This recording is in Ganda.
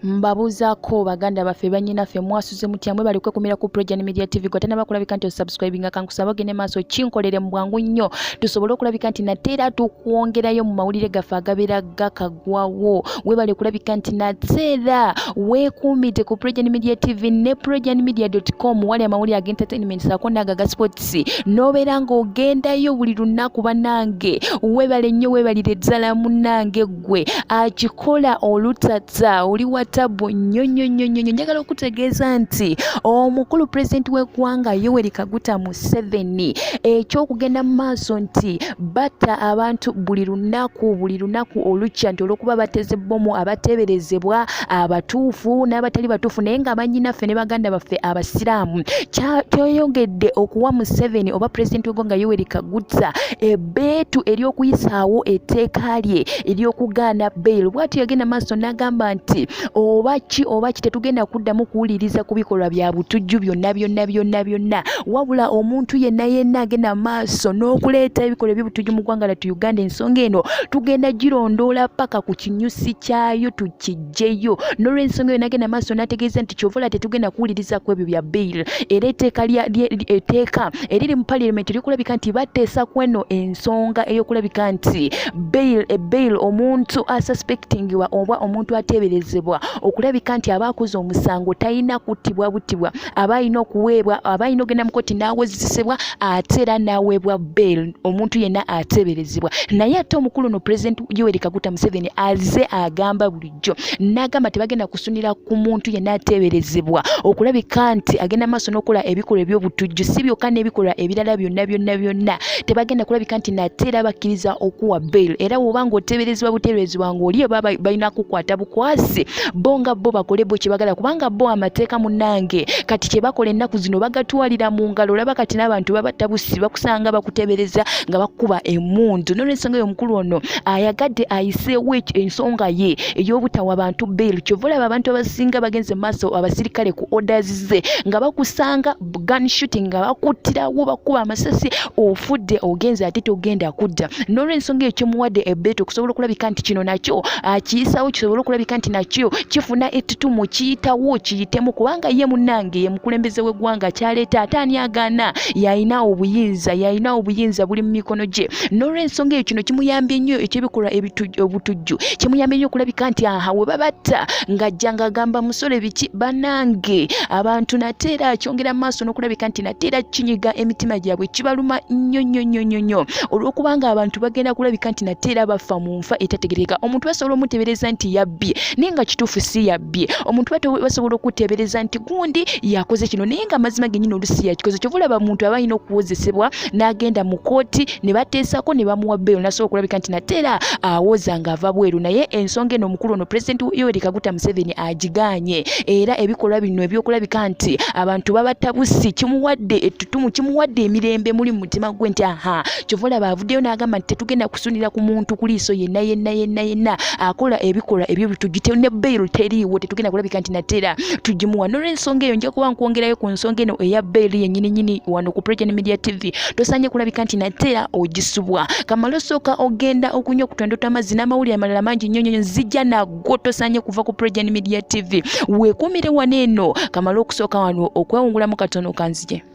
Mbabuzaako baganda baffe bannyinaffe mwasuze mutya mwe bali kwekumira ku Progen Media TV gotana bakulabika nti subscribinga kankusaba gene maaso kinkolere mu bwangu nnyo tusobole okulabika nti nateera tukwongerayo mu mawulire gaffe agabeera gakagwawo we bali kulabika nti nateera weekuumite ku Progen Media TV ne progenmedia.com wali amawulire ag'entertainment saako n'aga ga sports n'obeera ng'ogendayo buli lunaku bannange webale nnyo webalire ddala munnange ggwe akikola olutata oli watabu nnyo njagala okutegeeza nti omukulu president w'eggwanga Yoweri Kaguta Museveni ekyokugenda mu maaso nti batta abantu buli lunaku olukya nti olw'okuba bateze bbomu abateeberezebwa abatuufu n'abatali batuufu naye nga bannyinaffe ne baganda baffe abasiraamu kyeyongedde okuwa Museveni oba president w'eggwanga Yoweri Kaguta ebbeetu ery'okuyisaawo etteeka lye ery'okugaana bail bw'atyo yagenda maaso n'agamba nti oba ki tetugenda kuddamu kuwuliriza ku bikolwa bya butujju byonna wabula omuntu yenna agenda maaso n'okuleeta ebikolwa eby'obutujju mu ggwanga lyattu Uganda ensonga eno tugenda girondoola paka ku kinyusi kyayo tukiggyeyo n'olw'ensonga eyo nagenda maaso n'ategeeza nti kyovola tetugenda kuwuliriza ku ebyo bya bail era etteeka eriri mu parliament lyokulabika nti bateesa ku eno ensonga ey'okulabika nti bail omuntu asuspectingibwa oba omuntu ateeberezebwa okulabika nti abaakoze omusango talina kuttibwa buttibwa aba alina okuweebwa aba alina ogenda mu kkooti n'awozesebwa ate era n'aweebwa bail omuntu yenna ateeberezebwa naye ate omukulu no president Yoweri Kaguta Museveni aze agamba bulijjo n'agamba tebagenda kusunira ku muntu yenna ateeberezebwa okulabika nti agenda maaso n'okola ebikolwa eby'obutujju si byokka n'ebikolwa ebirala byonna tebagenda kulabika nti nate era bakkiriza okuwa bail era woba ng'oteeberezebwa buteeberezebwa ng'oli oba balina kukwata bukwasi bo nga bo bakole bo kyebagala kubanga bo amateeka munnange kati kyebakola ennaku zino bagatwalira mu ngalo olaba kati n'abantu babattabusi bakusanga bakuteebereza nga bakuba emmundu n'olw'ensonga eyo omukulu ono ayagadde ayiseewo ensonga ye ey'obutawa abantu bail kyova olaba abantu abasinga bagenze maaso abasirikale ku orders ze nga bakusanga gun shooting nga bakuttirawo bakuba amasasi ofudde ogenze ate togenda kudda n'olw'ensonga eyo kyemuwadde ebbeetu okusobola okulabika nti kino nakyo akiyisaawo kisobola okulabika nti nakyo kifuna ettutumu kiyitawo kiyitemu kubanga ye munnange ye mukulembeze w'eggwanga kyaleeta ate ani agaana yalina obuyinza buli mu mikono gye n'olw'ensonga eyo kino kimuyambye nnyo ekyebikolwa obutujju kimuyambye nnyo okulabika nti aha we babatta ng'ajja ng'agamba musole biki bannange abantu nate era akyongera mu maaso n'okulabika nti nate era kinyiga emitima gyabwe kibaluma nnyo olw'okubanga abantu bagenda kulabika nti nate era bafa mu nfa etategerekeka omuntu basobola omuteebereza nti yabbye naye nga kituufu si yabbye omuntu basobola okuteebereza nti gundi yakoze kino naye nga amazima gennyini olusi yakikoze kyova olaba omuntu aba alina okuwozesebwa n'agenda mu kkooti ne bateesako ne bamuwa bail nasobola okulabika nti nate era awoza ng'ava bweru naye ensonga eno omukulu ono president Yoweri Kaguta Museveni agigaanye era ebikolwa bino ebyokulabika nti abantu babatabusi kimuwadde ettutumu kimuwadde emirembe muli mu mutima gwe nti aha kyova olaba avuddeyo n'agamba nti tetugenda kusunira ku muntu ku liiso yenna akola ebikolwa eby'obutujju ne bail teriiwo tetugenda kulabika nti nate era tugimuwa n'olw'ensonga eyo nja kuba nkwongerayo ku nsonga eno eya bail yennyini wano ku Progen Media TV tosanye kulabika nti nate era ogisubwa kamala osooka ogenda okunywa okutondota amazzi n'amawulire amalala mangi nnyo zijja nago tosanye kuva ku Progen Media TV weekuumire wano eno kamala okusooka wano okwewungulamu katono kanzije.